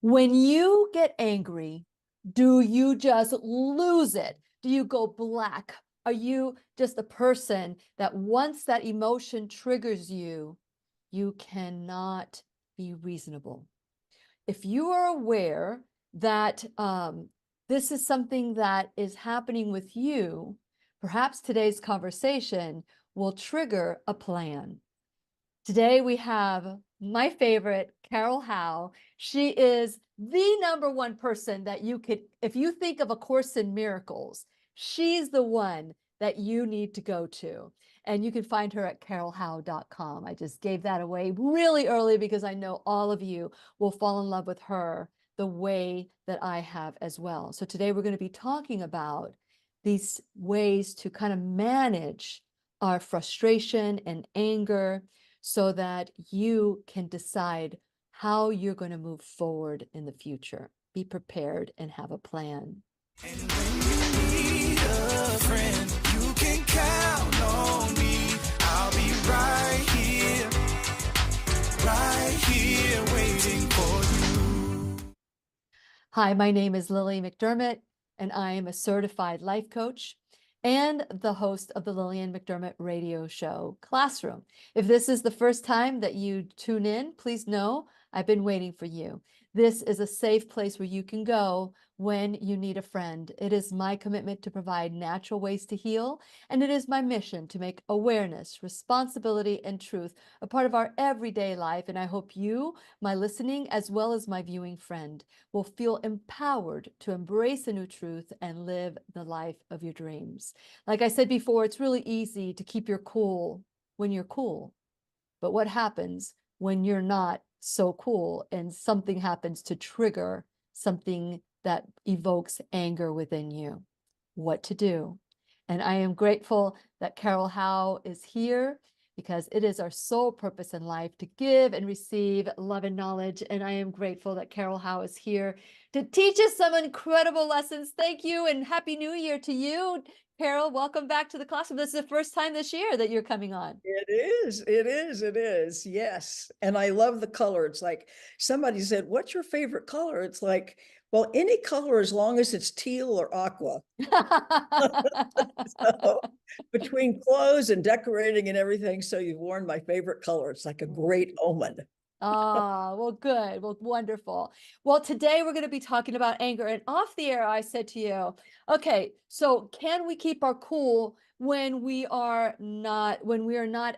When you get angry, do you just lose it? Do you go black? Are you just a person that once that emotion triggers you, you cannot be reasonable? If you are aware that this is something that is happening with you, perhaps today's conversation will trigger a plan. Today we have my favorite, Carol Howe. She is the number one person that you could, if you think of A Course in Miracles, she's the one that you need to go to. And you can find her at carolhowe.com. I just gave that away really early because I know all of you will fall in love with her the way that I have as well. So today we're going to be talking about these ways to kind of manage our frustration and anger, so that you can decide how you're going to move forward in the future. Be prepared and have a plan. And when you need a friend, you can count on me. I'll be right here waiting for you. Hi, my name is Lillian McDermott, and I am a certified life coach and the host of the Lillian McDermott radio show, Classroom. If this is the first time that you tune in, please know I've been waiting for you. This is a safe place where you can go when you need a friend. It is my commitment to provide natural ways to heal, and it is my mission to make awareness, responsibility, and truth a part of our everyday life. And I hope you, my listening as well as my viewing friend, will feel empowered to embrace a new truth and live the life of your dreams. Like I said before, it's really easy to keep your cool when you're cool. But what happens when you're not so cool and something happens to trigger something that evokes anger within you? What to do? And I am grateful that Carol Howe is here, because it is our sole purpose in life to give and receive love and knowledge. And I am grateful that Carol Howe is here to teach us some incredible lessons. Thank you, and Happy New Year to you. Carol, welcome back to the classroom. This is the first time this year that you're coming on. It is. Yes. And I love the color. It's like somebody said, what's your favorite color? It's like, well, any color as long as it's teal or aqua. So between clothes and decorating and everything, so you've worn my favorite color. It's like a great omen. Ah, well, good. Well, wonderful. Well, today we're going to be talking about anger. And off the air, I said to you, okay, so can we keep our cool when we are not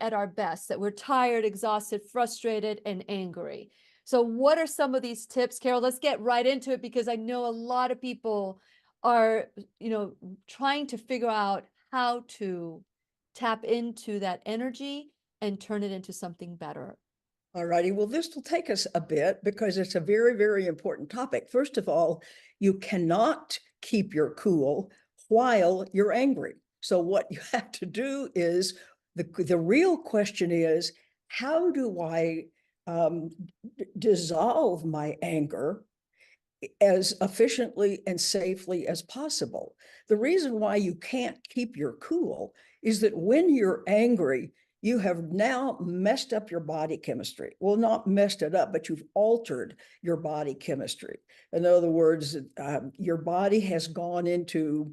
at our best, that we're tired, exhausted, frustrated, and angry? So what are some of these tips, Carol? Let's get right into it, because I know a lot of people are, trying to figure out how to tap into that energy and turn it into something better. All righty. Well, this will take us a bit because it's a very, very important topic. First of all, you cannot keep your cool while you're angry. So what you have to do is, the real question is, how do I dissolve my anger as efficiently and safely as possible? The reason why you can't keep your cool is that when you're angry, you have now messed up your body chemistry. Well, not messed it up, but you've altered your body chemistry. In other words, your body has gone into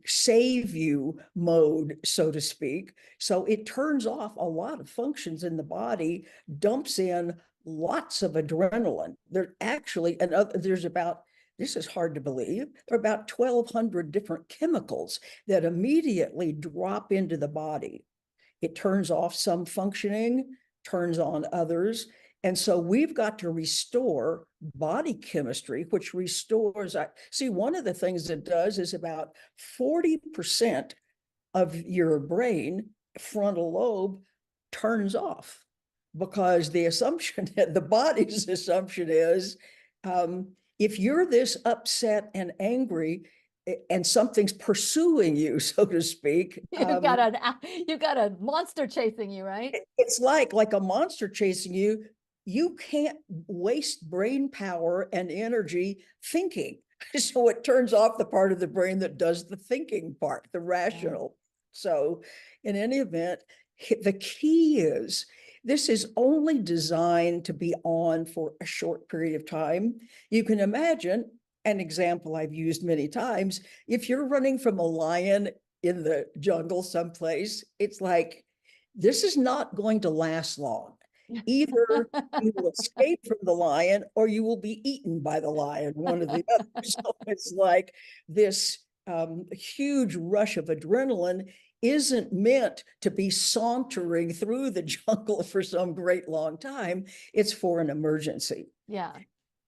save you mode, so to speak. So it turns off a lot of functions in the body, dumps in lots of adrenaline. There's about, this is hard to believe, there are about 1,200 different chemicals that immediately drop into the body. It turns off some functioning, turns on others. And so we've got to restore body chemistry, which restores. See, one of the things it does is about 40% of your brain frontal lobe turns off, because the assumption, the body's assumption is, if you're this upset and angry and something's pursuing you, so to speak, You've got a monster chasing you, right? it's like a monster chasing you. You can't waste brain power and energy thinking. So it turns off the part of the brain that does the thinking part, the rational. So in any event, the key is This is only designed to be on for a short period of time. You can imagine an example I've used many times. If you're running from a lion in the jungle someplace, it's like, this is not going to last long. Either you will escape from the lion or you will be eaten by the lion, one or the other. So it's like this huge rush of adrenaline isn't meant to be sauntering through the jungle for some great long time. It's for an emergency. Yeah.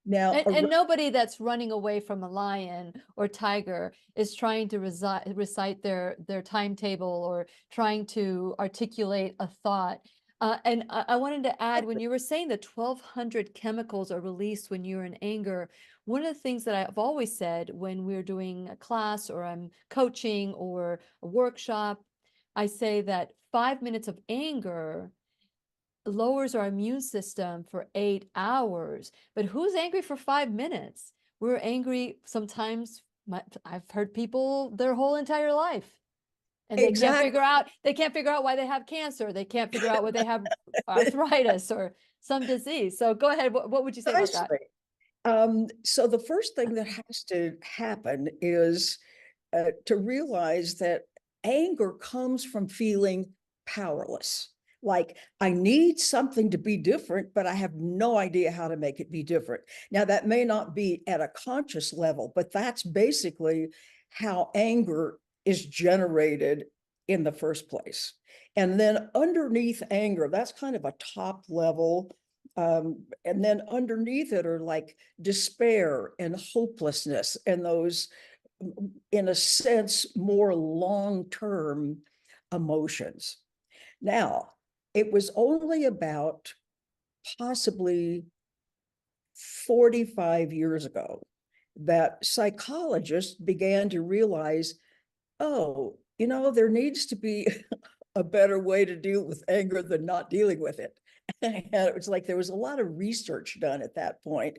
Now, And nobody that's running away from a lion or tiger is trying to recite their timetable or trying to articulate a thought. And I wanted to add, when you were saying that 1,200 chemicals are released when you're in anger, one of the things that I've always said when we're doing a class or I'm coaching or a workshop, I say that 5 minutes of anger lowers our immune system for 8 hours. But who's angry for 5 minutes? We're angry sometimes. I've heard people their whole entire life, and they can't figure out why they have cancer. They can't figure out why they have arthritis or some disease. So go ahead. What would you say about that? So the first thing that has to happen is to realize that anger comes from feeling powerless. Like, I need something to be different, but I have no idea how to make it be different. Now, that may not be at a conscious level, but that's basically how anger is generated in the first place. And then underneath anger, that's kind of a top level. And then underneath it are like despair and hopelessness and those, in a sense, more long-term emotions. Now, it was only about possibly 45 years ago that psychologists began to realize, oh, there needs to be a better way to deal with anger than not dealing with it. And it was like there was a lot of research done at that point.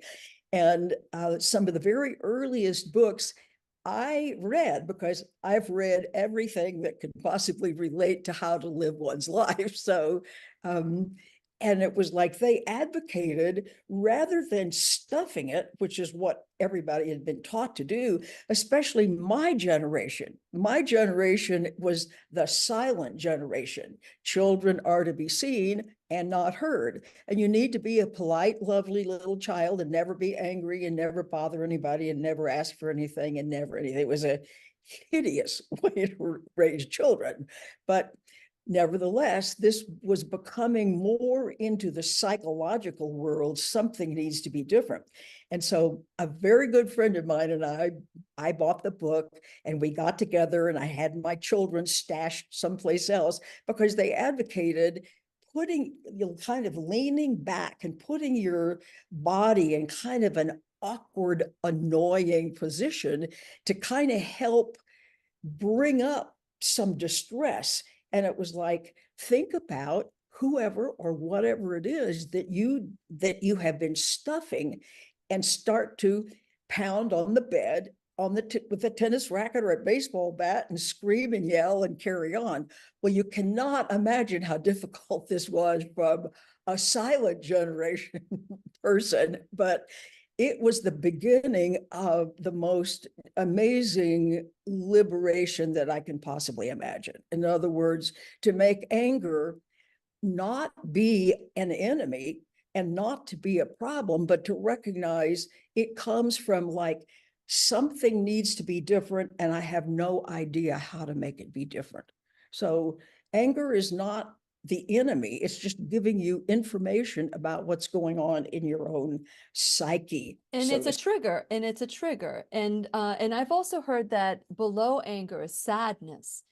And some of the very earliest books I read, because I've read everything that could possibly relate to how to live one's life. So, and it was like they advocated, rather than stuffing it, which is what everybody had been taught to do, especially my generation. My generation was the silent generation. Children are to be seen and not heard. And you need to be a polite, lovely little child and never be angry and never bother anybody and never ask for anything and never anything. It was a hideous way to raise children. But nevertheless, this was becoming more into the psychological world. Something needs to be different. And so a very good friend of mine and I bought the book and we got together, and I had my children stashed someplace else because they advocated putting, kind of leaning back and putting your body in kind of an awkward, annoying position to kind of help bring up some distress. And it was like, think about whoever or whatever it is that you have been stuffing, and start to pound on the bed with a tennis racket or a baseball bat and scream and yell and carry on. Well, you cannot imagine how difficult this was from a silent generation person, but it was the beginning of the most amazing liberation that I can possibly imagine. In other words, to make anger not be an enemy and not to be a problem, but to recognize it comes from like, something needs to be different and I have no idea how to make it be different. So anger is not the enemy. It's just giving you information about what's going on in your own psyche. And it's a trigger, and And I've also heard that below anger is sadness.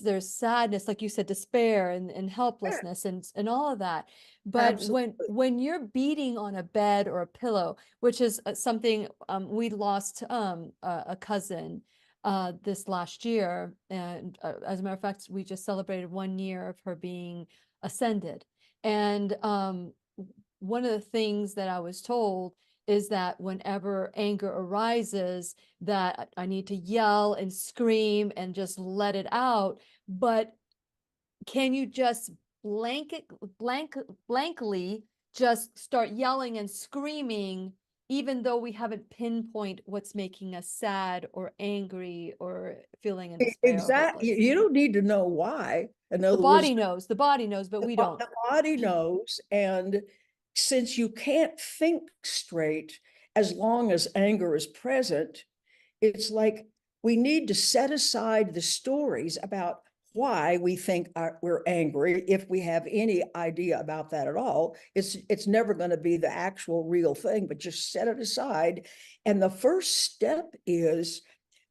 There's sadness, like you said, despair and helplessness and all of that. But Absolutely. when you're beating on a bed or a pillow, which is something we lost a cousin this last year, and as a matter of fact, we just celebrated 1 year of her being ascended. And one of the things that I was told is that whenever anger arises, that I need to yell and scream and just let it out. But can you just blankly just start yelling and screaming, even though we haven't pinpoint what's making us sad or angry or feeling in despair or Exactly. hopeless. You don't need to know why. In The other body words, knows, the body knows, but we don't. the body knows. And since you can't think straight as long as anger is present, it's like we need to set aside the stories about why we think we're angry. If we have any idea about that at all, it's never going to be the actual real thing, but just set it aside. And the first step is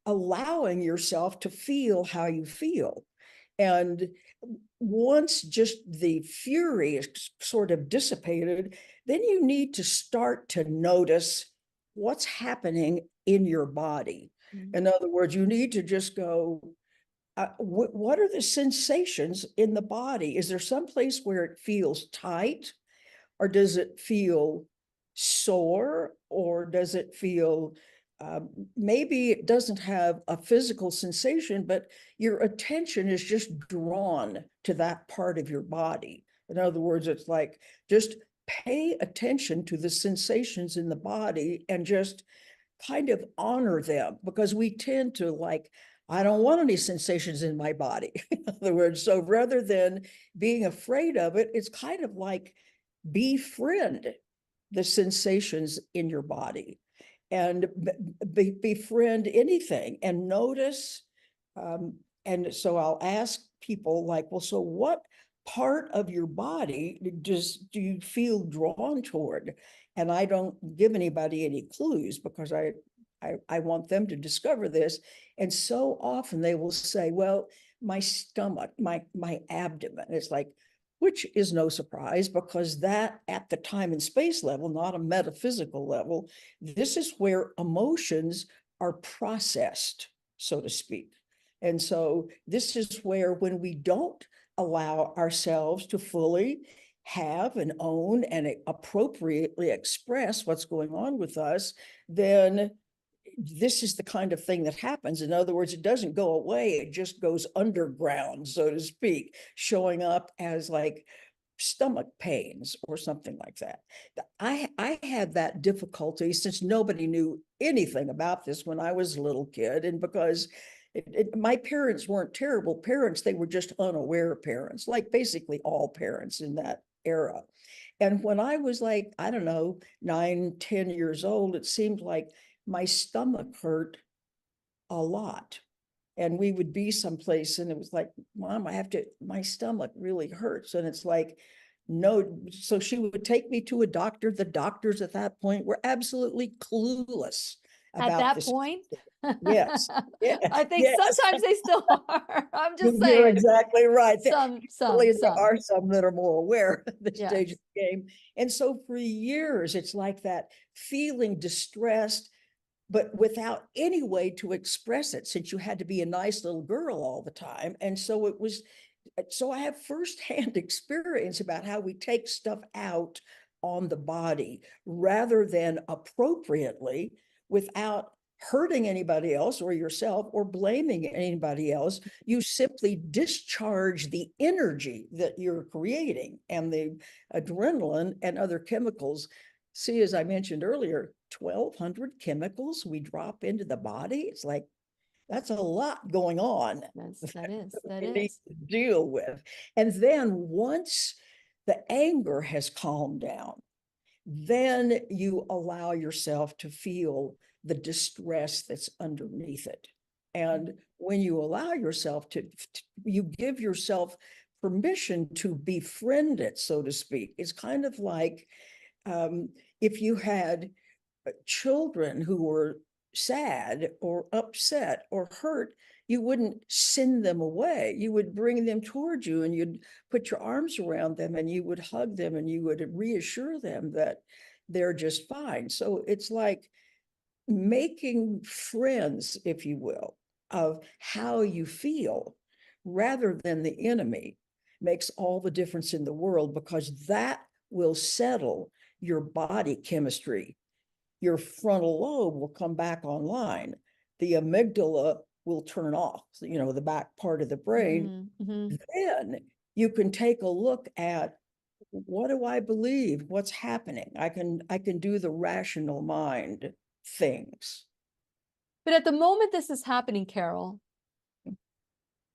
allowing yourself to feel how you feel. And once just the fury is sort of dissipated, then you need to start to notice what's happening in your body. In other words, you need to just go, what are the sensations in the body? Is there some place where it feels tight? Or does it feel sore? Or does it feel, maybe it doesn't have a physical sensation, but your attention is just drawn to that part of your body. In other words, it's like, just pay attention to the sensations in the body and just kind of honor them, because we tend to like, I don't want any sensations in my body. In other words, so rather than being afraid of it, it's kind of like befriend the sensations in your body and befriend anything and notice. And so I'll ask people like, well, so what part of your body do you feel drawn toward? And I don't give anybody any clues because I want them to discover this. And so often they will say, well, my stomach, my abdomen. It's like, which is no surprise, because that at the time and space level, not a metaphysical level, this is where emotions are processed, so to speak. And so this is where, when we don't allow ourselves to fully have and own and appropriately express what's going on with us, then this is the kind of thing that happens. In other words, it doesn't go away. It just goes underground, so to speak, showing up as like stomach pains or something like that. I had that difficulty since nobody knew anything about this when I was a little kid. And because my parents weren't terrible parents, they were just unaware parents, like basically all parents in that era. And when I was like, I don't know, 9, 10 years old, it seemed like my stomach hurt a lot. And we would be someplace and it was like, Mom, my stomach really hurts. And it's like, no. So she would take me to a doctor. The doctors at that point were absolutely clueless At about that this. point? Yes. Yeah. I think Yes. sometimes they still are. I'm just You're saying. exactly right. Some. There are some that are more aware of this Yes. stage of the game. And so for years, it's like that, feeling distressed, but without any way to express it, since you had to be a nice little girl all the time. And so I have firsthand experience about how we take stuff out on the body rather than appropriately, without hurting anybody else or yourself or blaming anybody else. You simply discharge the energy that you're creating and the adrenaline and other chemicals. See, as I mentioned earlier, 1,200 chemicals we drop into the body. It's like, that's a lot going on. That we need is. to deal with. And then once the anger has calmed down, then you allow yourself to feel the distress that's underneath it. And when you allow yourself you give yourself permission to befriend it, so to speak. It's kind of like, if you had children who were sad or upset or hurt, you wouldn't send them away. You would bring them towards you and you'd put your arms around them and you would hug them and you would reassure them that they're just fine. So it's like making friends, if you will, of how you feel rather than the enemy makes all the difference in the world, because that will settle your body chemistry. Your frontal lobe will come back online. The amygdala will turn off, the back part of the brain. Mm-hmm. Then you can take a look at, what do I believe? What's happening? I can do the rational mind things. But at the moment this is happening, Carol,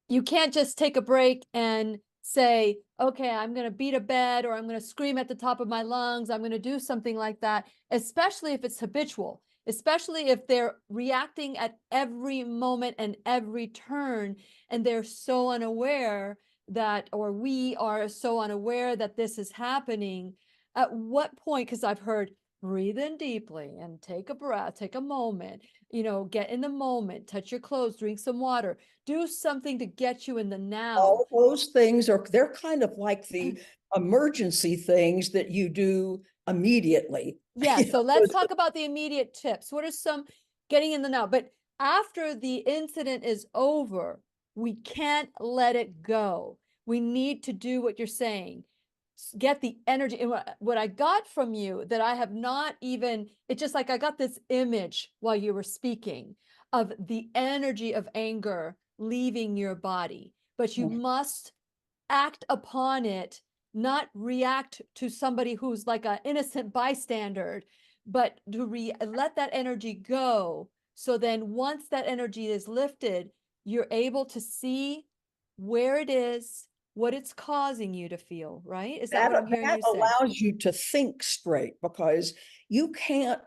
you can't just take a break and say, okay, I'm going to beat a bed, or I'm going to scream at the top of my lungs. I'm going to do something like that, especially if it's habitual, especially if they're reacting at every moment and every turn, and they're so unaware that, or we are so unaware that this is happening. At what point, because I've heard, breathe in deeply and take a breath, take a moment, get in the moment, touch your clothes, drink some water, do something to get you in the now. All those things they're kind of like the emergency things that you do immediately. Yeah, so let's talk about the immediate tips. What are some getting in the now? But after the incident is over, we can't let it go. We need to do what you're saying. Get the energy. And what I got from you that I have not even, it's just like I got this image while you were speaking of the energy of anger leaving your body, but you must act upon it, not react to somebody who's like an innocent bystander, but to let that energy go. So then once that energy is lifted, you're able to see where it is, what it's causing you to feel, right? Is that what I'm hearing that you say? allows you to think straight, because you can't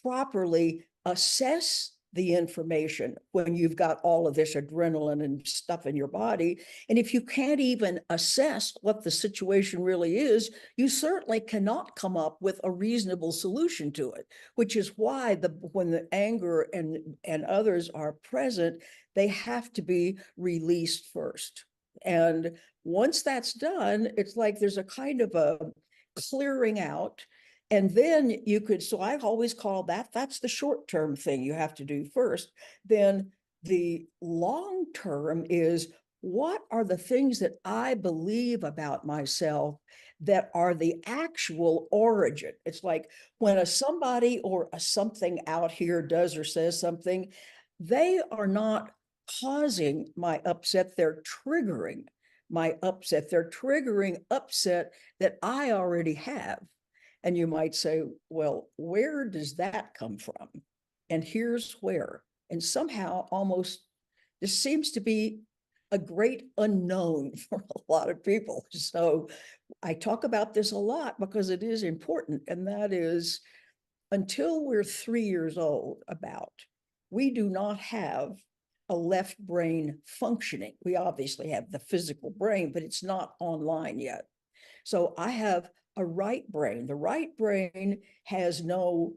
properly assess the information when you've got all of this adrenaline and stuff in your body. And if you can't even assess what the situation really is, you certainly cannot come up with a reasonable solution to it, which is why when the anger and others are present, they have to be released first. And once that's done, it's like there's a kind of a clearing out. And then you could, so I always call that's the short-term thing you have to do first. Then the long-term is, what are the things that I believe about myself that are the actual origin? It's like when somebody or a something out here does or says something, they are not causing my upset, they're triggering my upset. They're triggering upset that I already have. And you might say, well, where does that come from? And here's where. And somehow almost this seems to be a great unknown for a lot of people. So I talk about this a lot because it is important. And that is, until we're 3 years old, we do not have a left brain functioning. We obviously have the physical brain, but it's not online yet. So I have a right brain. The right brain has no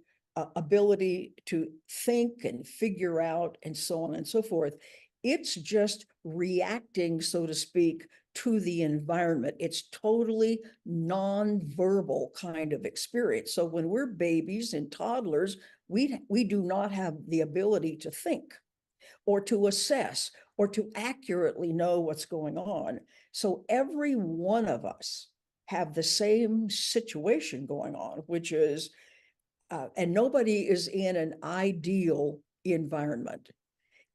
ability to think and figure out and so on and so forth. It's just reacting, so to speak, to the environment. It's totally non-verbal kind of experience. So when we're babies and toddlers, we do not have the ability to think or to assess or to accurately know what's going on. So every one of us have the same situation going on, which is, and nobody is in an ideal environment.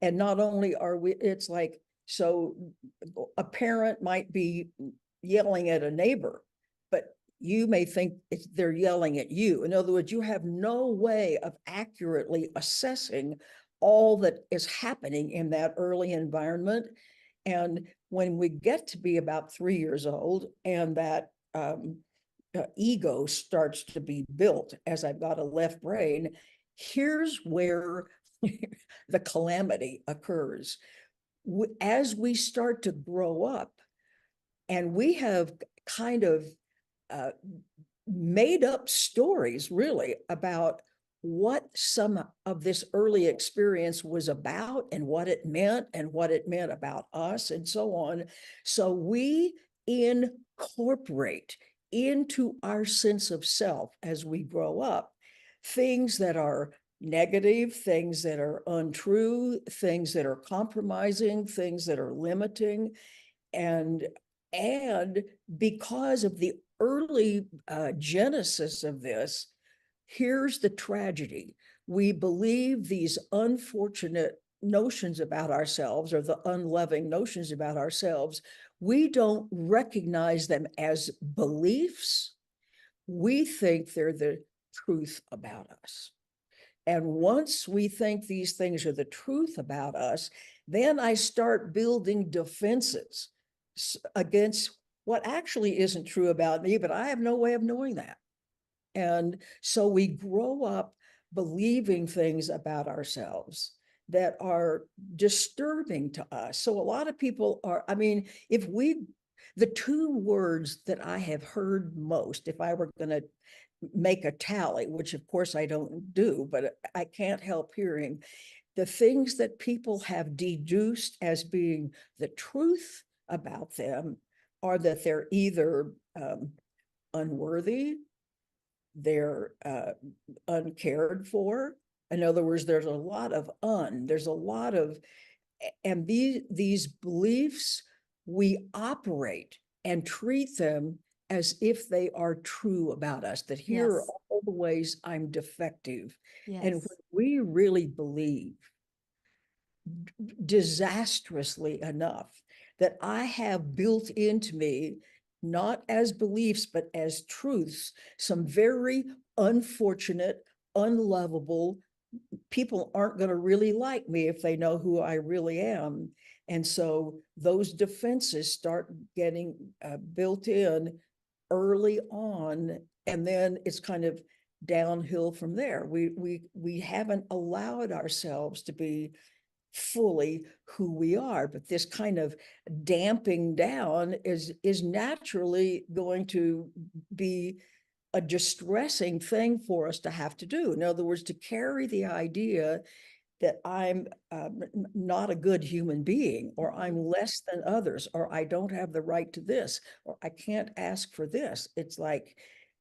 And not only are we, it's like, so a parent might be yelling at a neighbor, but you may think they're yelling at you. In other words, you have no way of accurately assessing all that is happening in that early environment. And when we get to be about 3 years old and that ego starts to be built, as I've got a left brain, here's where the calamity occurs. As we start to grow up, and we have kind of made up stories really about what some of this early experience was about and what it meant about us and so on. So we incorporate into our sense of self as we grow up things that are negative, things that are untrue, things that are compromising, things that are limiting. And because of the early genesis of this, here's the tragedy. We believe these unfortunate notions about ourselves, or the unloving notions about ourselves. we don't recognize them as beliefs. We think they're the truth about us. And once we think these things are the truth about us, then I start building defenses against what actually isn't true about me, but I have no way of knowing that. And so we grow up believing things about ourselves that are disturbing to us. So a lot of people are, I mean, the two words that I have heard most, if I were going to make a tally, which of course I don't do, but I can't help hearing the things that people have deduced as being the truth about them are that they're either unworthy, they're uncared for. In other words, there's a lot of there's a lot of, and these beliefs, we operate and treat them as if they are true about us, that here are Yes. all the ways I'm defective. And Yes. when we really believe disastrously enough that I have built into me, not as beliefs, but as truths, some very unfortunate, unlovable people aren't going to really like me if they know who I really am. And so those defenses start getting built in early on, and then it's kind of downhill from there. We haven't allowed ourselves to be fully who we are, but this kind of damping down is naturally going to be a distressing thing for us to have to do. In other words, to carry the idea that I'm not a good human being, or I'm less than others, or I don't have the right to this, or I can't ask for this. It's like,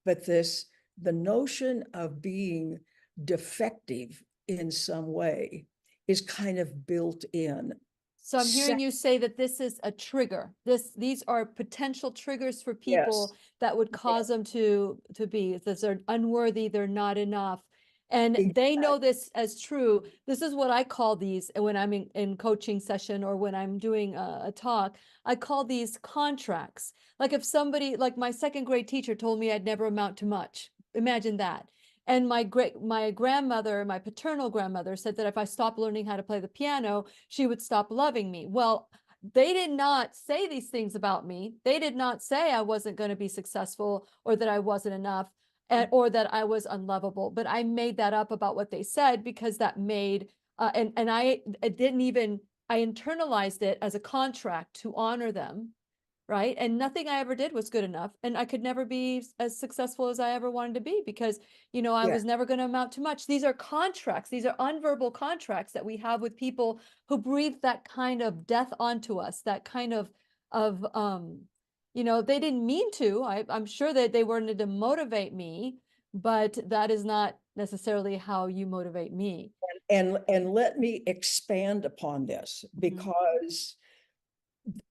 but the notion of being defective in some way is kind of built in. So I'm hearing you say that this is a trigger. These are potential triggers for people Yes, that would cause them to be, if they're unworthy, they're not enough. And they know this as true. This is what I call these when I'm in coaching session or when I'm doing a talk, I call these contracts. Like if somebody, like my second grade teacher told me I'd never amount to much. Imagine that. And my grandmother, my paternal grandmother, said that if I stopped learning how to play the piano, she would stop loving me. Well, they did not say these things about me. They did not say I wasn't going to be successful or that I wasn't enough or that I was unlovable. But I made that up about what they said because that made, and I didn't even, I internalized it as a contract to honor them. Right. And nothing I ever did was good enough. And I could never be as successful as I ever wanted to be because, you know, I yeah, was never going to amount to much. These are contracts. These are unverbal contracts that we have with people who breathe that kind of death onto us, that kind of, you know, they didn't mean to. I'm sure that they wanted to motivate me, but that is not necessarily how you motivate me. and let me expand upon this, because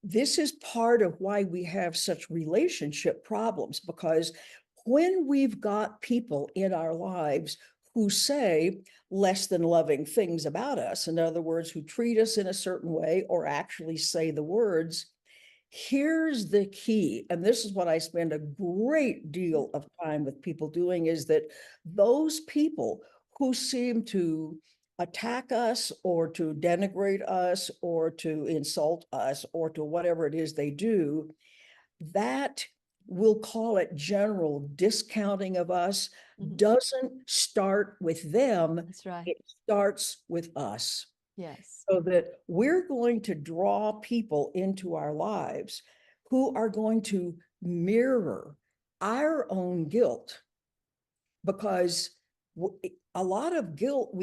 this is part of why we have such relationship problems, because when we've got people in our lives who say less than loving things about us, in other words, who treat us in a certain way or actually say the words, here's the key. And this is what I spend a great deal of time with people doing, is that those people who seem to attack us or to denigrate us or to insult us or to whatever it is they do, that, we'll call it general discounting of us, doesn't start with them. That's right. It starts with us. Yes. So that we're going to draw people into our lives who are going to mirror our own guilt, because a lot of guilt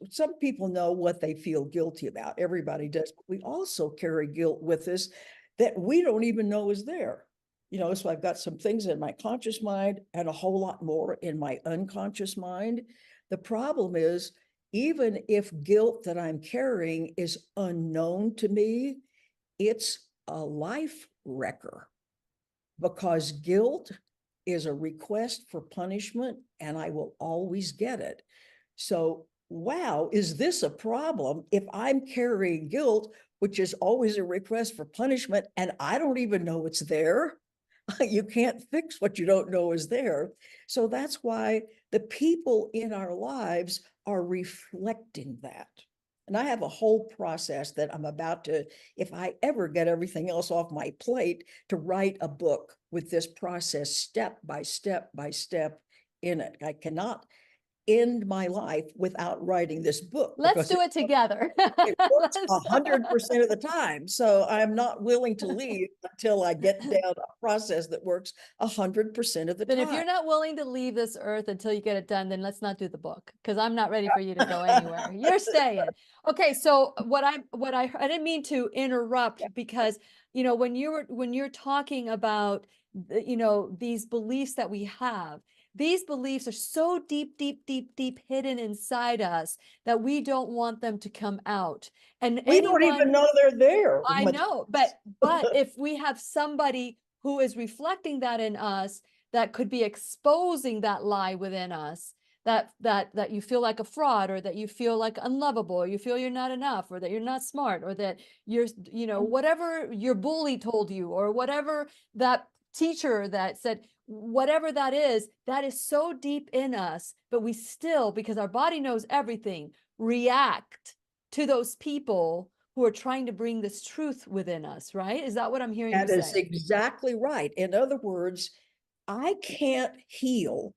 some people know what they feel guilty about. Everybody does. But we also carry guilt with us that we don't even know is there. You know, so I've got some things in my conscious mind and a whole lot more in my unconscious mind. The problem is, even if guilt that I'm carrying is unknown to me, it's a life wrecker, because guilt is a request for punishment and I will always get it. So wow, is this a problem if I'm carrying guilt, which is always a request for punishment, and I don't even know it's there? You can't fix what you don't know is there. So that's why the people in our lives are reflecting that. And I have a whole process that I'm about to, if I ever get everything else off my plate, to write a book with this process step by step by step in it. I cannot end my life without writing this book Let's because do it together. it works Let's- 100% of the time. So I'm not willing to leave until I get down a process that works 100% of the Then if time. you're not willing to leave this earth until you get it done, then let's not do the book because I'm not ready for you to go anywhere. You're staying. Okay, so I didn't mean to interrupt because when you're talking about these beliefs that we have, these beliefs are so deep, deep, deep, deep hidden inside us that we don't want them to come out. And We don't even know they're there. I know, but if we have somebody who is reflecting that in us, that could be exposing that lie within us, that you feel like a fraud, or that you feel like unlovable, or you feel you're not enough, or that you're not smart, or that you're, whatever your bully told you, or whatever that teacher that said, whatever that is so deep in us, but we still, because our body knows everything, react to those people who are trying to bring this truth within us, right? Is that what I'm hearing you That is say? exactly right. In other words, I can't heal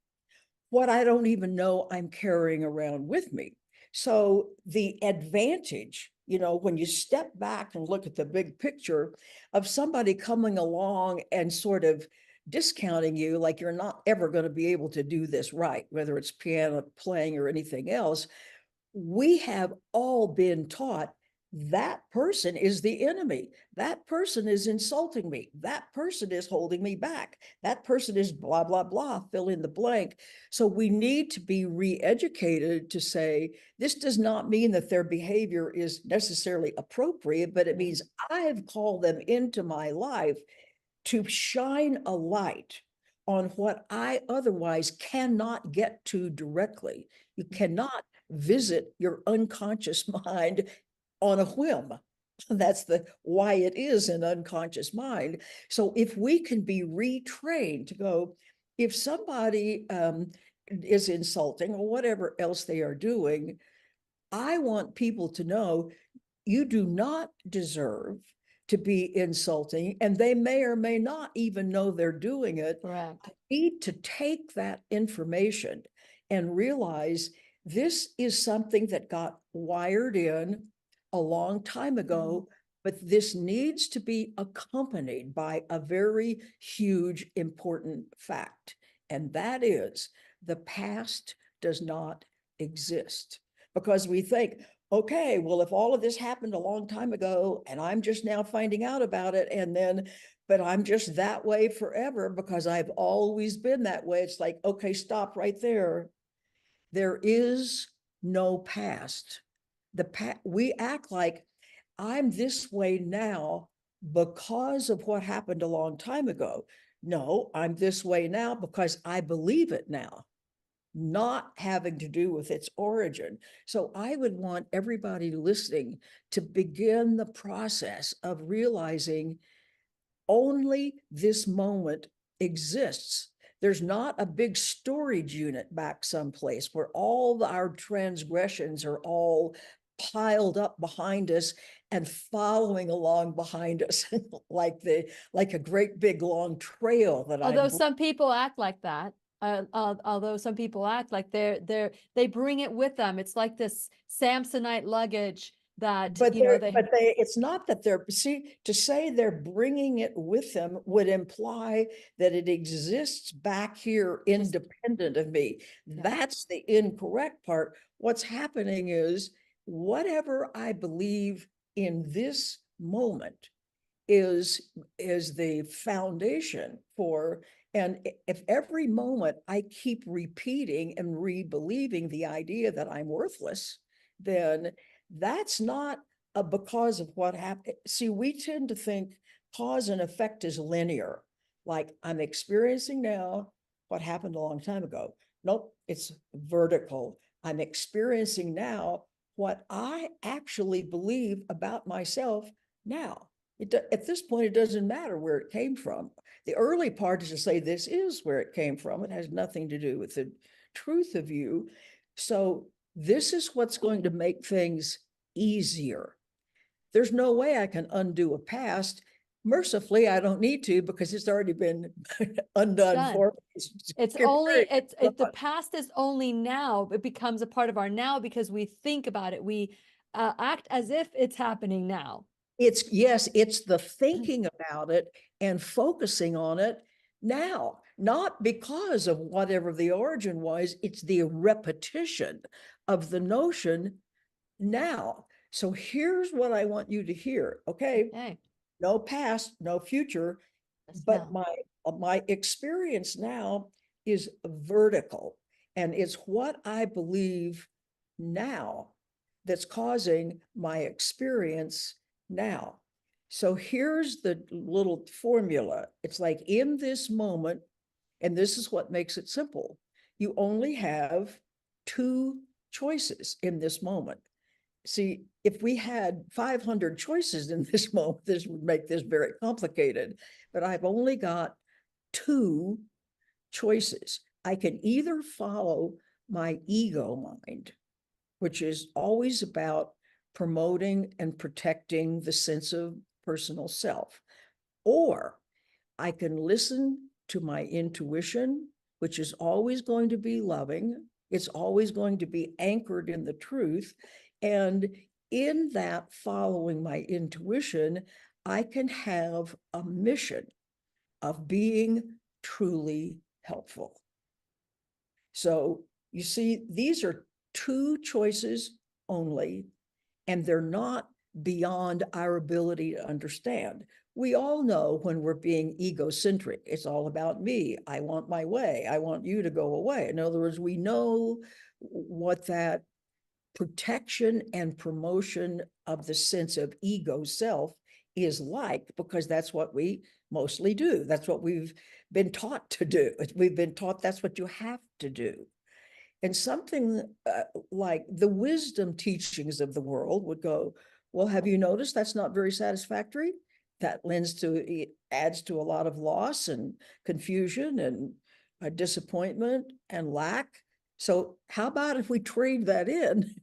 what I don't even know I'm carrying around with me. So the advantage, when you step back and look at the big picture of somebody coming along and sort of discounting you, like you're not ever going to be able to do this right, whether it's piano playing or anything else, we have all been taught that person is the enemy. That person is insulting me. That person is holding me back. That person is blah, blah, blah, fill in the blank. So we need to be re-educated to say, this does not mean that their behavior is necessarily appropriate, but it means I've called them into my life to shine a light on what I otherwise cannot get to directly. You cannot visit your unconscious mind on a whim. That's why it is an unconscious mind. So if we can be retrained to go, if somebody is insulting or whatever else they are doing, I want people to know you do not deserve to be insulting, and they may or may not even know they're doing it. Correct. I need to take that information and realize this is something that got wired in a long time ago, but this needs to be accompanied by a very huge, important fact. And that is the past does not exist, because we think, okay, well, if all of this happened a long time ago and I'm just now finding out about it, but I'm just that way forever because I've always been that way. It's like, okay, stop right there. There is no past. We act like I'm this way now because of what happened a long time ago. No, I'm this way now because I believe it now, not having to do with its origin. So I would want everybody listening to begin the process of realizing only this moment exists. There's not a big storage unit back someplace where all our transgressions are all piled up behind us and following along behind us like a great big long trail that Although some people act like that, although some people act like they bring it with them. It's like this Samsonite luggage that, but it's not that to say they're bringing it with them would imply that it exists back here independent of me. That's the incorrect part. What's happening is whatever I believe in this moment is the foundation for, and if every moment I keep repeating and re-believing the idea that I'm worthless, then that's not because of what happened. See, we tend to think cause and effect is linear, like I'm experiencing now what happened a long time ago. Nope, it's vertical. I'm experiencing now what I actually believe about myself now. At this point, it doesn't matter where it came from. The early part is to say this is where it came from. It has nothing to do with the truth of you. So this is what's going to make things easier. There's no way I can undo a past. Mercifully, I don't need to because it's already been undone Done. for me. It's only, the past is only now. It becomes a part of our now because we think about it. We act as if it's happening now. Yes, it's the thinking about it and focusing on it now, not because of whatever the origin was. It's the repetition of the notion now. So here's what I want you to hear. Okay. Okay. No past, no future, Yes, but now. my experience now is vertical, and it's what I believe now that's causing my experience now. So here's the little formula. It's like in this moment, and this is what makes it simple. You only have two choices in this moment. See, if we had 500 choices in this moment, this would make this very complicated. But I've only got two choices. I can either follow my ego mind, which is always about promoting and protecting the sense of personal self, or I can listen to my intuition, which is always going to be loving. It's always going to be anchored in the truth. And in that following my intuition, I can have a mission of being truly helpful. So you see, these are two choices only, and they're not beyond our ability to understand. We all know when we're being egocentric, it's all about me. I want my way. I want you to go away. In other words, we know what that protection and promotion of the sense of ego self is like, because that's what we mostly do. That's what we've been taught to do. We've been taught that's what you have to do. And something like the wisdom teachings of the world would go, well, have you noticed that's not very satisfactory? That it adds to a lot of loss and confusion and disappointment and lack. So how about if we trade that in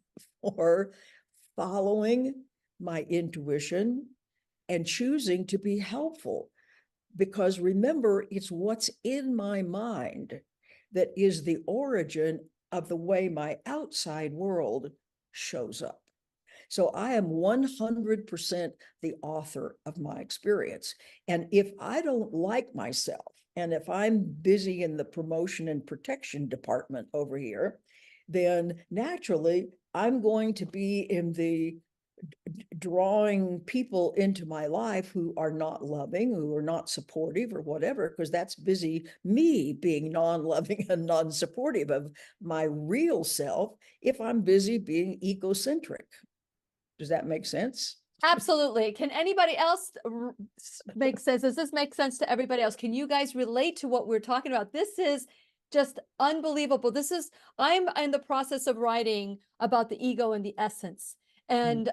for following my intuition and choosing to be helpful? Because remember, it's what's in my mind that is the origin of the way my outside world shows up. So I am 100% the author of my experience. And if I don't like myself, and if I'm busy in the promotion and protection department over here, then naturally I'm going to be in the drawing people into my life who are not loving, who are not supportive or whatever, because that's busy me being non-loving and non-supportive of my real self if I'm busy being egocentric. Does that make sense? Absolutely. Can anybody else make sense? Does this make sense to everybody else? Can you guys relate to what we're talking about? This is just unbelievable. I'm in the process of writing about the ego and the essence. And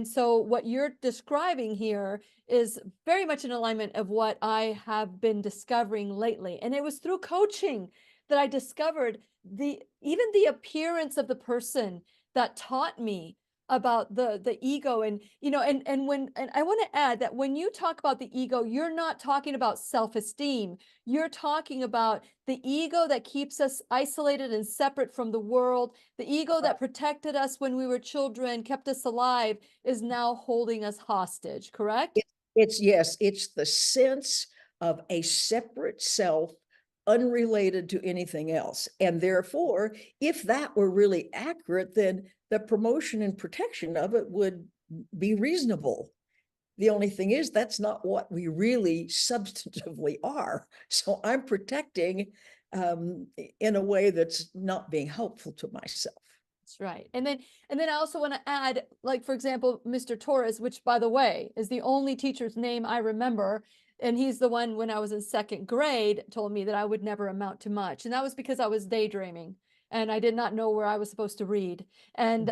so what you're describing here is very much in alignment of what I have been discovering lately. And it was through coaching that I discovered even the appearance of the person that taught me about the ego. And and I want to add that when you talk about the ego, you're not talking about self-esteem. You're talking about the ego that keeps us isolated and separate from the world. The ego that protected us when we were children, kept us alive, is now holding us hostage, correct? Yes, it's the sense of a separate self, unrelated to anything else. And therefore, if that were really accurate, then the promotion and protection of it would be reasonable. The only thing is, that's not what we really substantively are. So I'm protecting in a way that's not being helpful to myself. That's right. And then I also want to add, like, for example, Mr. Torres, which, by the way, is the only teacher's name I remember. And he's the one, when I was in second grade, told me that I would never amount to much. And that was because I was daydreaming. and I did not know where I was supposed to read. And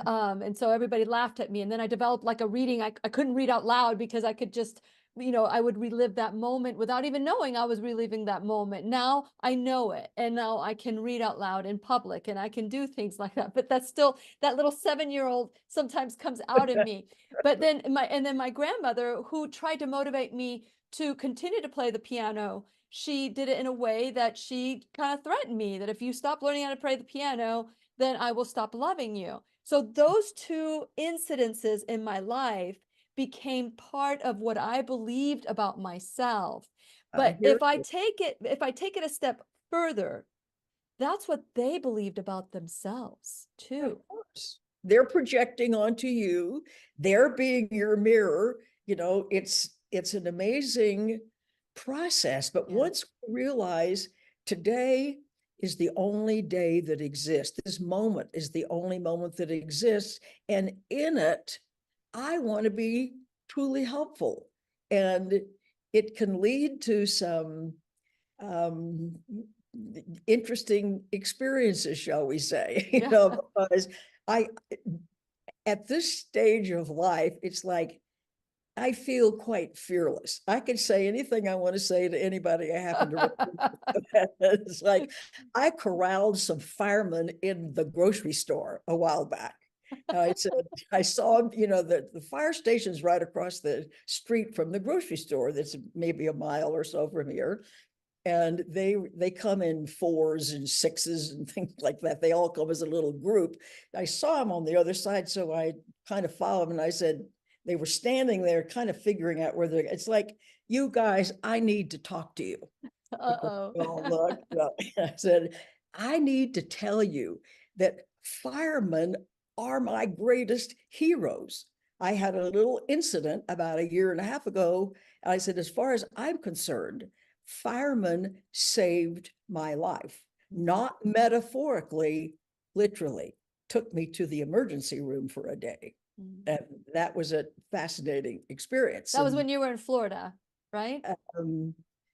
so everybody laughed at me. And then I developed like a reading. I couldn't read out loud because I could just, I would relive that moment without even knowing I was reliving that moment. Now I know it. And now I can read out loud in public and I can do things like that. But that's still, that little 7-year-old sometimes comes out in me. But then my grandmother, who tried to motivate me to continue to play the piano, she did it in a way that she kind of threatened me that if you stop learning how to play the piano, then I will stop loving you. So those two incidences in my life became part of what I believed about myself. I But hear you. if I take it a step further, that's what they believed about themselves Of too. course. They're projecting onto you. They're being your mirror. It's an amazing process. But Yeah. once we realize today is the only day that exists, this moment is the only moment that exists. And in it, I want to be truly helpful. And it can lead to some um, interesting experiences, shall we say, Yeah. because I, at this stage of life, it's like I feel quite fearless. I can say anything I want to say to anybody I happen to run into. It's like I corralled some firemen in the grocery store a while back. I said, I saw them, the fire station's right across the street from the grocery store that's maybe a mile or so from here. And they come in 4s and 6s and things like that. They all come as a little group. I saw them on the other side, so I kind of followed them, and I said, they were standing there kind of figuring out where they're, it's like, you guys, I need to talk to you. Uh-oh. Oh, look, I said, I need to tell you that firemen are my greatest heroes. I had a little incident about a year and a half ago. I said, as far as I'm concerned, firemen saved my life, not metaphorically, literally, took me to the emergency room for a day. Mm. And that was a fascinating experience. That was And when you were in Florida, right? um,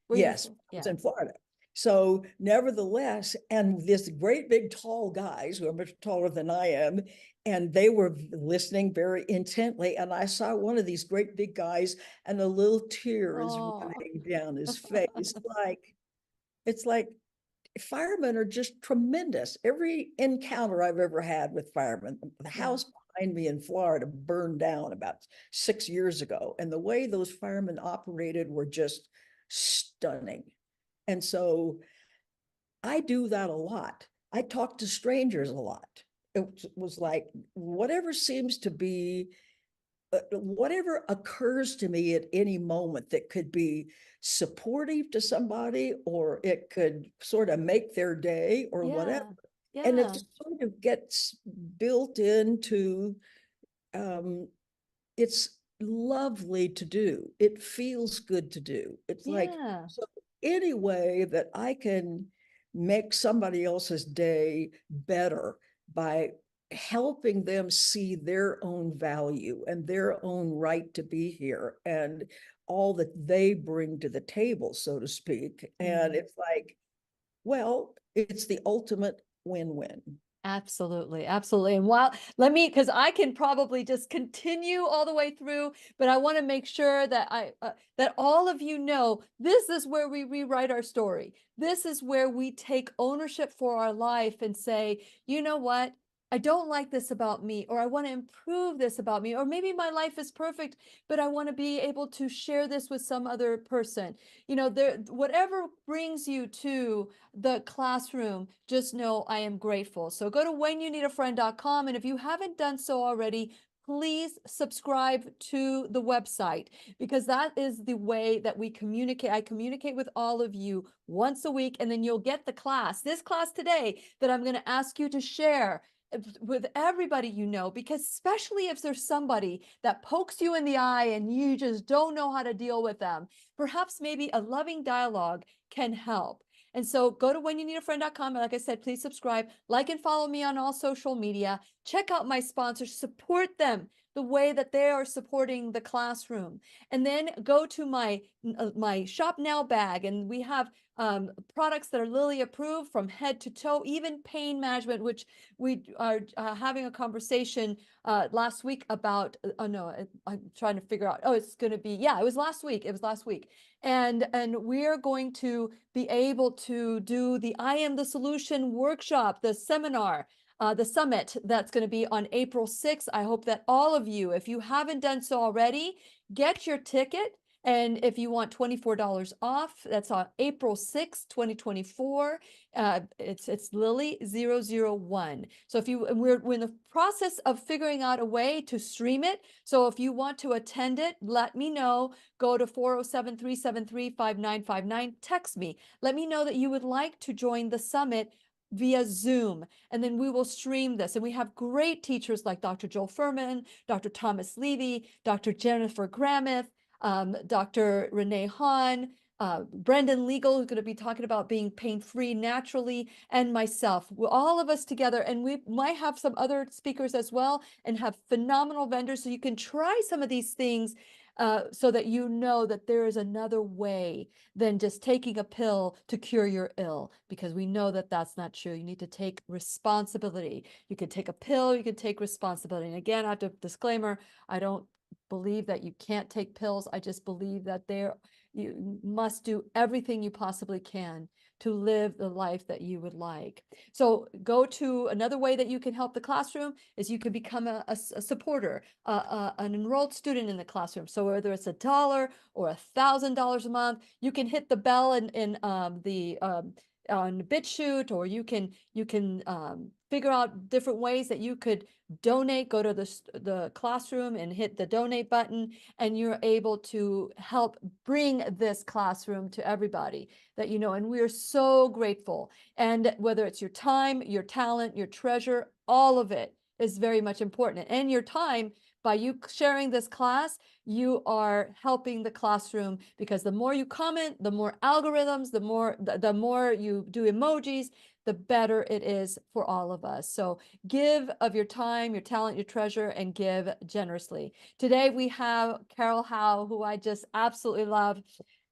Were you? yes, I was Yeah. in Florida. So nevertheless, and this great big tall guys who are much taller than I am, and they were listening very intently. And I saw one of these great big guys and a little tear is Oh. running down his face. It's like firemen are just tremendous. Every encounter I've ever had with firemen, the Yeah. house behind me in Florida burned down about 6 years ago. And the way those firemen operated were just stunning. And so I do that a lot. I talk to strangers a lot. It was like whatever seems to be whatever occurs to me at any moment that could be supportive to somebody, or it could sort of make their day or whatever. Yeah. And it Yeah. sort of gets built into, um, it's lovely to do. It feels good to do. It's like, Yeah. so any way that I can make somebody else's day better by helping them see their own value and their own right to be here and all that they bring to the table, so to speak. And Mm. it's like, well, it's the ultimate win-win. Absolutely, absolutely. And while because I can probably just continue all the way through, but I want to make sure that that all of you know this is where we rewrite our story. This is where we take ownership for our life and say, you know what? I don't like this about me, or I want to improve this about me, or maybe my life is perfect, but I want to be able to share this with some other person. Whatever brings you to the classroom, just know I am grateful. So go to whenyouneedafriend.com. And if you haven't done so already, please subscribe to the website, because that is the way that we communicate. I communicate with all of you once a week, and then you'll get this class today that I'm going to ask you to share with everybody you know, because especially if there's somebody that pokes you in the eye and you just don't know how to deal with them, perhaps maybe a loving dialogue can help. And so go to whenyouneedafriend.com. And like I said, please subscribe, like and follow me on all social media. Check out my sponsors, support them. the way that they are supporting the classroom. And then go to my my Shop Now bag, and we have products that are Lilly approved from head to toe, even pain management, which we are having a conversation last week about. Oh no, I'm trying to figure out. Oh, it's going to be, yeah, it was last week. It was last week. And we're going to be able to do the I Am the Solution workshop, the seminar, the summit that's going to be on April 6th. I hope that all of you, if you haven't done so already, get your ticket. And if you want $24 off, that's on April 6th, 2024. It's Lilly 001. So if you, we're in the process of figuring out a way to stream it. So if you want to attend it, let me know. Go to 407-373-5959. Text me. Let me know that you would like to join the summit via Zoom, and then we will stream this. And we have great teachers like Dr. Joel Furman, Dr. Thomas Levy, Dr. Jennifer Grameth, Dr. Renee Hahn, Brendan Legal, who's going to be talking about being pain-free naturally, and myself. All of us together, and we might have some other speakers as well, and have phenomenal vendors, so you can try some of these things so that you know that there is another way than just taking a pill to cure your ill, because we know that that's not true. You need to take responsibility. You can take a pill, you can take responsibility. And again, I have to disclaimer, I don't believe that you can't take pills. I just believe that you must do everything you possibly can to live the life that you would like. So go to another way that you can help the classroom is you can become a supporter, an enrolled student in the classroom. So whether it's $1 or $1,000 a month, you can hit the bell on BitChute, or you can figure out different ways that you could donate. Go to the classroom and hit the donate button, and you're able to help bring this classroom to everybody that you know. And we are so grateful. And whether it's your time, your talent, your treasure, all of it is very much important. And your time, by you sharing this class, you are helping the classroom, because the more you comment, the more algorithms, the more you do emojis, the better it is for all of us. So give of your time, your talent, your treasure, and give generously. Today we have Carol Howe, who I just absolutely love.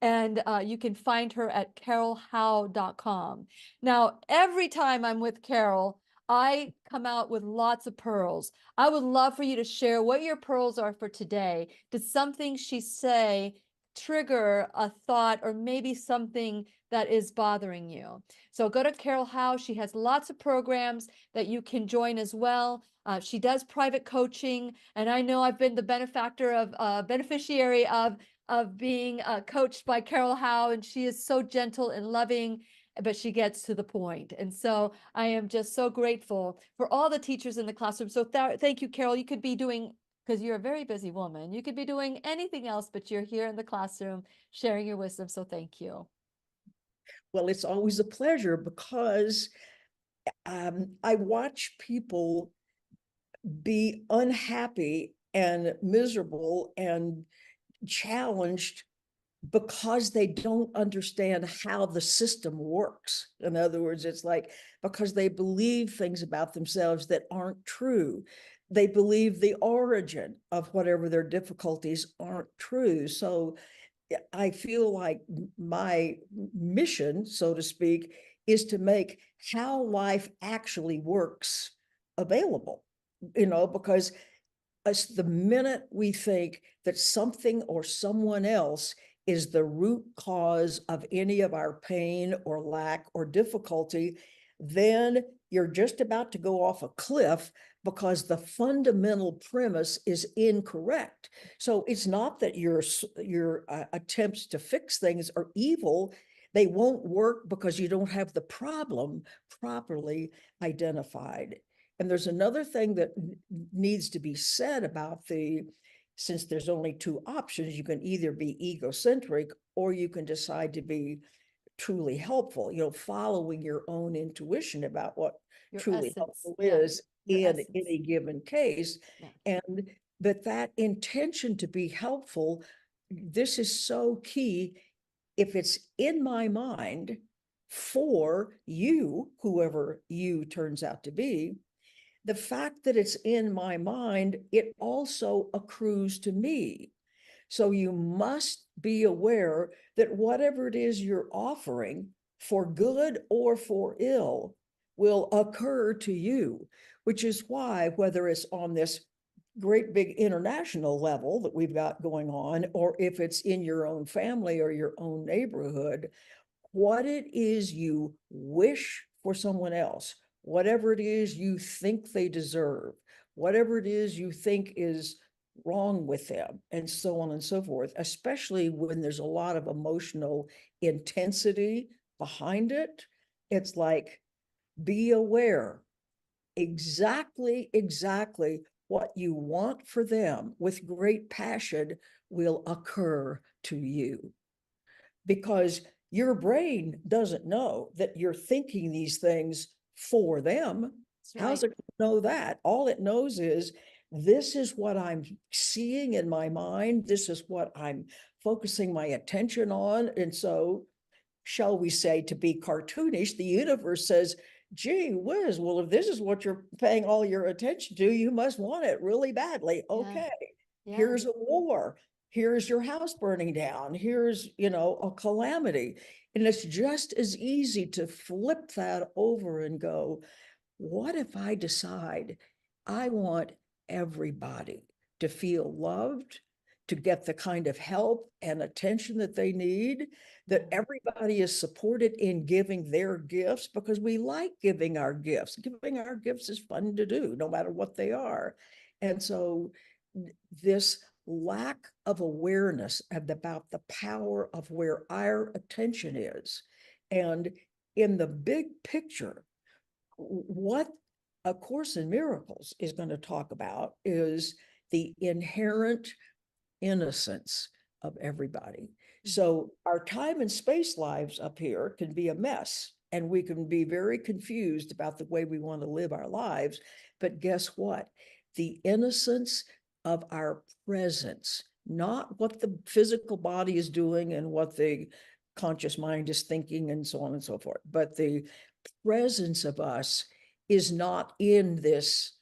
And you can find her at carolhowe.com. Now, every time I'm with Carol, I come out with lots of pearls. I would love for you to share what your pearls are for today. Did something she say trigger a thought, or maybe something that is bothering you? So go to Carol Howe. She has lots of programs that you can join as well. She does private coaching, and I know I've been the beneficiary of being coached by Carol Howe, and she is so gentle and loving, but she gets to the point. And so I am just so grateful for all the teachers in the classroom. So thank you, Carol. You could be doing, because you're a very busy woman, you could be doing anything else, but you're here in the classroom sharing your wisdom. So thank you. Well, it's always a pleasure, because I watch people be unhappy and miserable and challenged because they don't understand how the system works. In other words, it's like because they believe things about themselves that aren't true. They believe the origin of whatever their difficulties aren't true. So I feel like my mission, so to speak, is to make how life actually works available, because the minute we think that something or someone else is the root cause of any of our pain or lack or difficulty, then you're just about to go off a cliff, because the fundamental premise is incorrect. So it's not that your attempts to fix things are evil. They won't work because you don't have the problem properly identified. And there's another thing that needs to be said about since there's only two options, you can either be egocentric or you can decide to be truly helpful, following your own intuition about what Your truly essence, helpful yeah, is your in essence. any given case. Yeah. And that intention to be helpful, this is so key. If it's in my mind for you, whoever you turns out to be, the fact that it's in my mind, it also accrues to me. So you must be aware that whatever it is you're offering, for good or for ill, will occur to you, which is why, whether it's on this great big international level that we've got going on, or if it's in your own family or your own neighborhood, what it is you wish for someone else, whatever it is you think they deserve, whatever it is you think is wrong with them, and so on and so forth, especially when there's a lot of emotional intensity behind it. It's like, be aware exactly what you want for them with great passion will occur to you, because your brain doesn't know that you're thinking these things for them. That's How's right. it know that? All it knows is, this is what I'm seeing in my mind. This is what I'm focusing my attention on. And so, shall we say, to be cartoonish, the universe says, gee whiz, well, if this is what you're paying all your attention to, you must want it really badly. Yeah. Okay, Yeah. here's a war. Here's your house burning down. Here's, a calamity. And it's just as easy to flip that over and go, what if I decide I want everybody to feel loved, to get the kind of help and attention that they need, that everybody is supported in giving their gifts, because we like giving our gifts. Giving our gifts is fun to do, no matter what they are. And so this lack of awareness about the power of where our attention is, and in the big picture, what A Course in Miracles is going to talk about is the inherent innocence of everybody. So our time and space lives up here can be a mess, and we can be very confused about the way we want to live our lives. But guess what? The innocence of our presence, not what the physical body is doing and what the conscious mind is thinking and so on and so forth, but the presence of us is not in this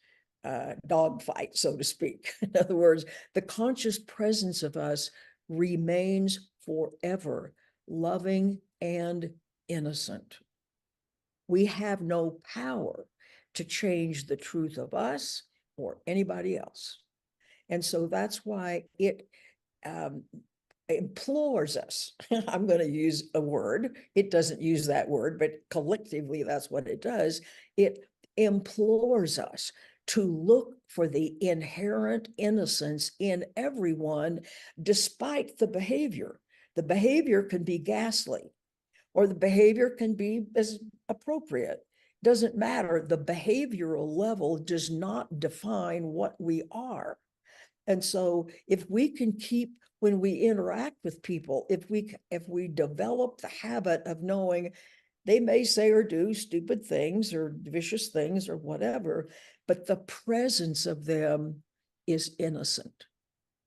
dogfight, so to speak. In other words, the conscious presence of us remains forever loving and innocent. We have no power to change the truth of us or anybody else. And so that's why it implores us. I'm going to use a word. It doesn't use that word, but collectively, that's what it does. It implores us to look for the inherent innocence in everyone, despite the behavior. The behavior can be ghastly, or the behavior can be as appropriate. Doesn't matter. The behavioral level does not define what we are. And so if we can keep, when we interact with people, if we develop the habit of knowing they may say or do stupid things or vicious things or whatever, but the presence of them is innocent.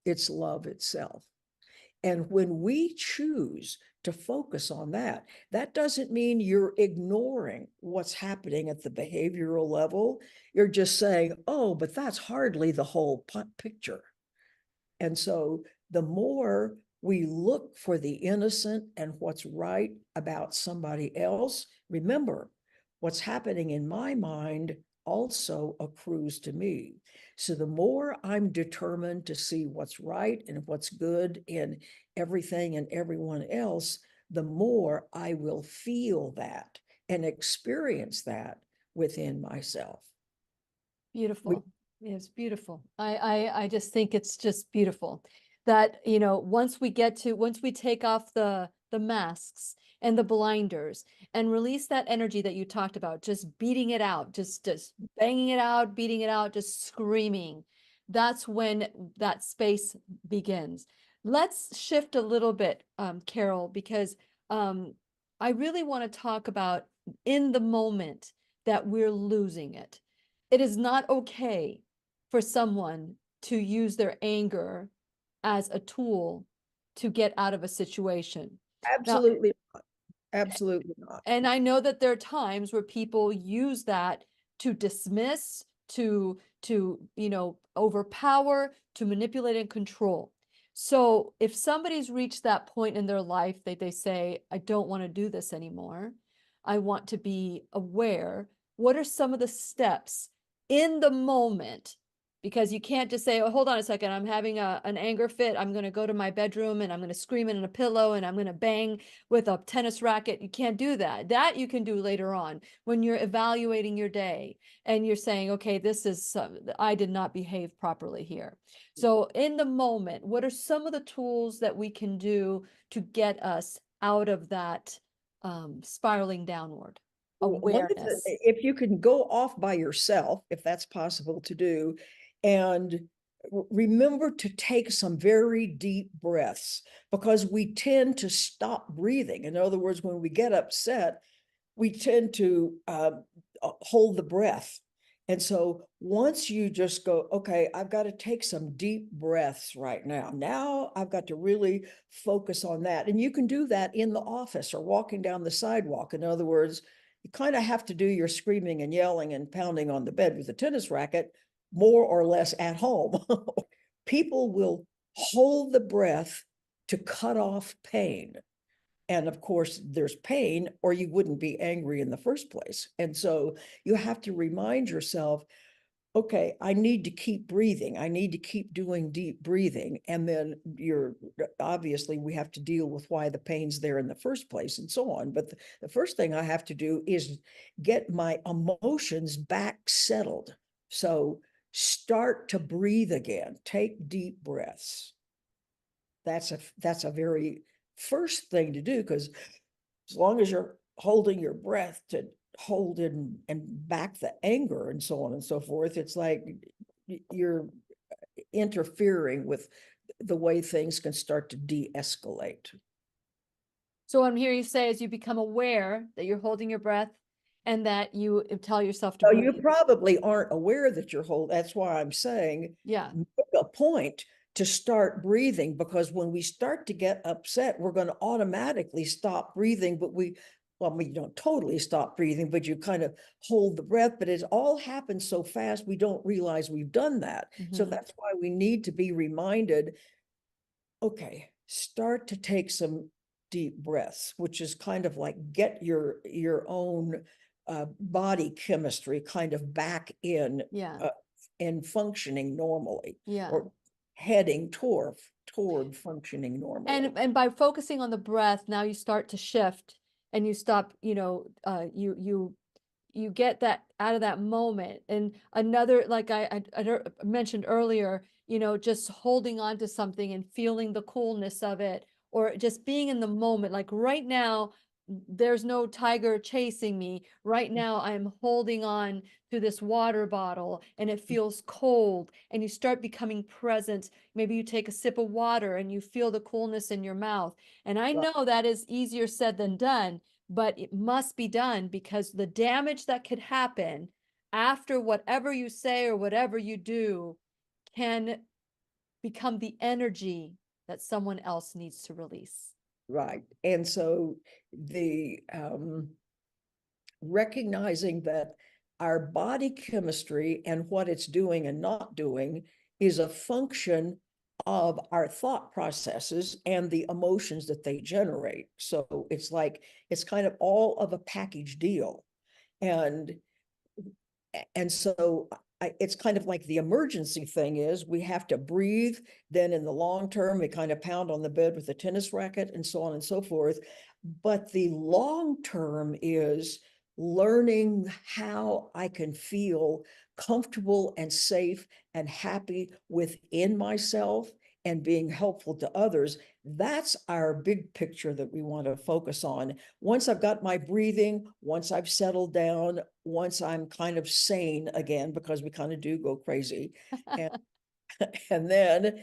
It's love itself. And when we choose to focus on that, that doesn't mean you're ignoring what's happening at the behavioral level. You're just saying, oh, but that's hardly the whole picture. And so the more we look for the innocent and what's right about somebody else, remember, what's happening in my mind also accrues to me. So the more I'm determined to see what's right and what's good in everything and everyone else, the more I will feel that and experience that within myself. Beautiful. It's beautiful. I just think it's just beautiful that, once we take off the masks and the blinders and release that energy that you talked about, just beating it out, just banging it out, beating it out, just screaming. That's when that space begins. Let's shift a little bit, Carol, because I really want to talk about in the moment that we're losing it. It is not okay for someone to use their anger as a tool to get out of a situation. Absolutely not. Absolutely not. And I know that there are times where people use that to dismiss, to overpower, to manipulate and control. So if somebody's reached that point in their life that they say, I don't want to do this anymore, I want to be aware, what are some of the steps in the moment? Because you can't just say, oh, hold on a second, I'm having an anger fit. I'm going to go to my bedroom and I'm going to scream in a pillow and I'm going to bang with a tennis racket. You can't do that. That you can do later on when you're evaluating your day and you're saying, okay, I did not behave properly here. So in the moment, what are some of the tools that we can do to get us out of that spiraling downward? Awareness. If you can go off by yourself, if that's possible to do, and remember to take some very deep breaths, because we tend to stop breathing. In other words, when we get upset, we tend to hold the breath. And so once you just go, okay, I've got to take some deep breaths right now. Now I've got to really focus on that. And you can do that in the office or walking down the sidewalk. In other words, you kind of have to do your screaming and yelling and pounding on the bed with a tennis racket more or less at home. People will hold the breath to cut off pain. And of course, there's pain, or you wouldn't be angry in the first place. And so you have to remind yourself, okay, I need to keep breathing. I need to keep doing deep breathing. And then obviously we have to deal with why the pain's there in the first place and so on. But the first thing I have to do is get my emotions back settled. So start to breathe again. Take deep breaths. That's a very first thing to do, because as long as you're holding your breath to hold in and back the anger and so on and so forth, it's like you're interfering with the way things can start to de-escalate. So what I'm hearing you say is you become aware that you're holding your breath and that you tell yourself to So breathe. you probably aren't aware that you're holding. That's why I'm saying, Yeah. make a point to start breathing, because when we start to get upset, we're going to automatically stop breathing, but we don't totally stop breathing, but you kind of hold the breath, but it all happens so fast, we don't realize we've done that. So that's why we need to be reminded, okay, start to take some deep breaths, which is kind of like get your own body chemistry kind of back in, Yeah. and functioning normally. Yeah. Or heading toward functioning normally. And by focusing on the breath, now you start to shift and you stop, you get that out of that moment. And another, like I mentioned earlier, just holding on to something and feeling the coolness of it, or just being in the moment. Like right now, there's no tiger chasing me. Right now, I'm holding on to this water bottle and it feels cold, and you start becoming present. Maybe you take a sip of water and you feel the coolness in your mouth. And I know that is easier said than done, but it must be done, because the damage that could happen after whatever you say or whatever you do can become the energy that someone else needs to release. Right. And so the recognizing that our body chemistry and what it's doing and not doing is a function of our thought processes and the emotions that they generate. So it's like, it's kind of all of a package deal. And so it's kind of like the emergency thing is we have to breathe. Then in the long term, we kind of pound on the bed with a tennis racket and so on and so forth. But the long term is learning how I can feel comfortable and safe and happy within myself and being helpful to others. That's our big picture that we want to focus on. Once I've got my breathing, once I've settled down, once I'm kind of sane again, because we kind of do go crazy. And then,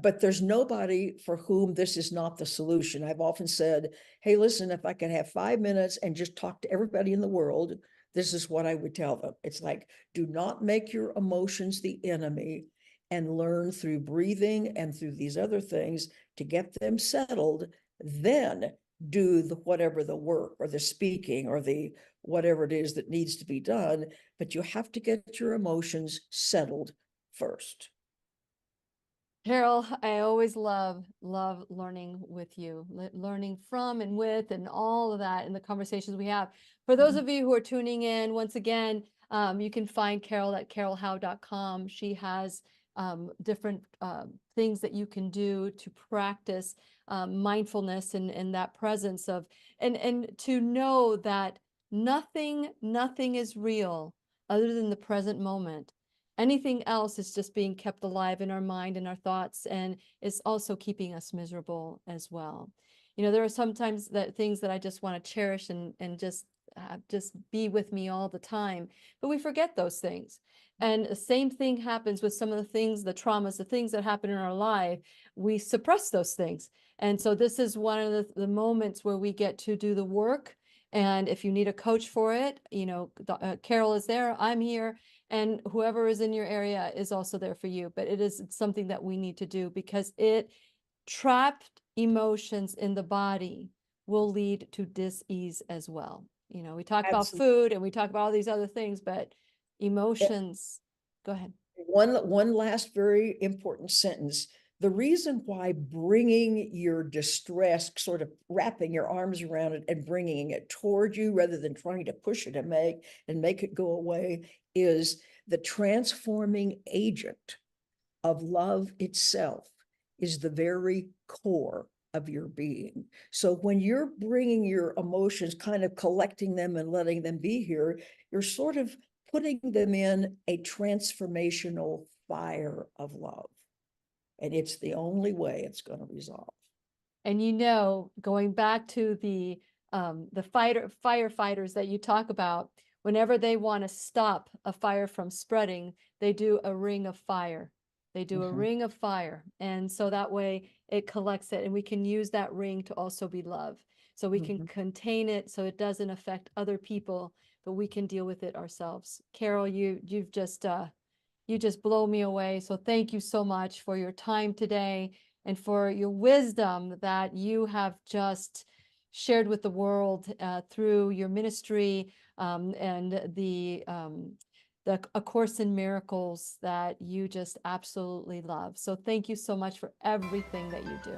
but there's nobody for whom this is not the solution. I've often said, hey, listen, if I could have 5 minutes and just talk to everybody in the world, this is what I would tell them. It's like, do not make your emotions the enemy, and learn through breathing and through these other things to get them settled. Then do the whatever the work or the speaking or the whatever it is that needs to be done, but you have to get your emotions settled first. Carol, I always love learning with you, learning from and with and all of that in the conversations we have. For those of you who are tuning in, once again, you can find Carol at carolhowe.com. She has different things that you can do to practice mindfulness and that presence of, and to know that nothing is real other than the present moment. Anything else is just being kept alive in our mind and our thoughts, and is also keeping us miserable as well. You know, there are sometimes that things that I just want to cherish and just be with me all the time, but we forget those things. And the same thing happens with some of the things, the traumas, the things that happen in our life. We suppress those things. And so this is one of the moments where we get to do the work. And if you need a coach for it, you know, Carol is there, I'm here, and whoever is in your area is also there for you. But it is something that we need to do, because trapped emotions in the body will lead to dis-ease as well. You know, we talk about food and we talk about all these other things, but emotions, go ahead. One last very important sentence. The reason why bringing your distress, sort of wrapping your arms around it and bringing it toward you rather than trying to push it and make it go away, is the transforming agent of love itself is the very core of your being. So when you're bringing your emotions, kind of collecting them and letting them be here, you're sort of putting them in a transformational fire of love. And it's the only way it's going to resolve. And you know, going back to the firefighters that you talk about, whenever they want to stop a fire from spreading, they do a ring of fire. They do a ring of fire. And so that way it collects it, and we can use that ring to also be love. So we can contain it so it doesn't affect other people, but we can deal with it ourselves. Carol, you just blow me away. So thank you so much for your time today and for your wisdom that you have just shared with the world through your ministry and the A Course in Miracles that you just absolutely love. So thank you so much for everything that you do.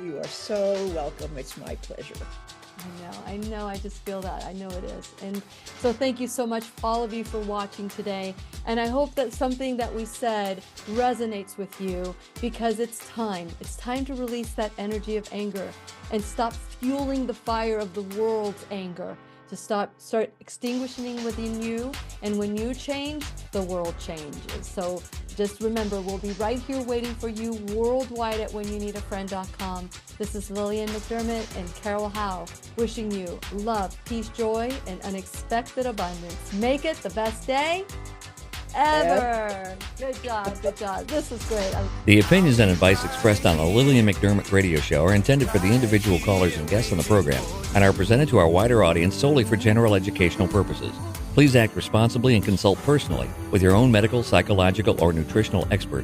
You are so welcome. It's my pleasure. I know, I just feel that. I know it is. And so thank you so much, all of you, for watching today. And I hope that something that we said resonates with you, because it's time. It's time to release that energy of anger and stop fueling the fire of the world's anger. To start extinguishing within you, and when you change, the world changes. So just remember, we'll be right here waiting for you worldwide at whenyouneedafriend.com. This is Lillian McDermott and Carol Howe wishing you love, peace, joy, and unexpected abundance. Make it the best day ever. Good job. Good job. This was great. The opinions and advice expressed on the Lillian McDermott radio show are intended for the individual callers and guests on the program and are presented to our wider audience solely for general educational purposes. Please act responsibly and consult personally with your own medical, psychological, or nutritional expert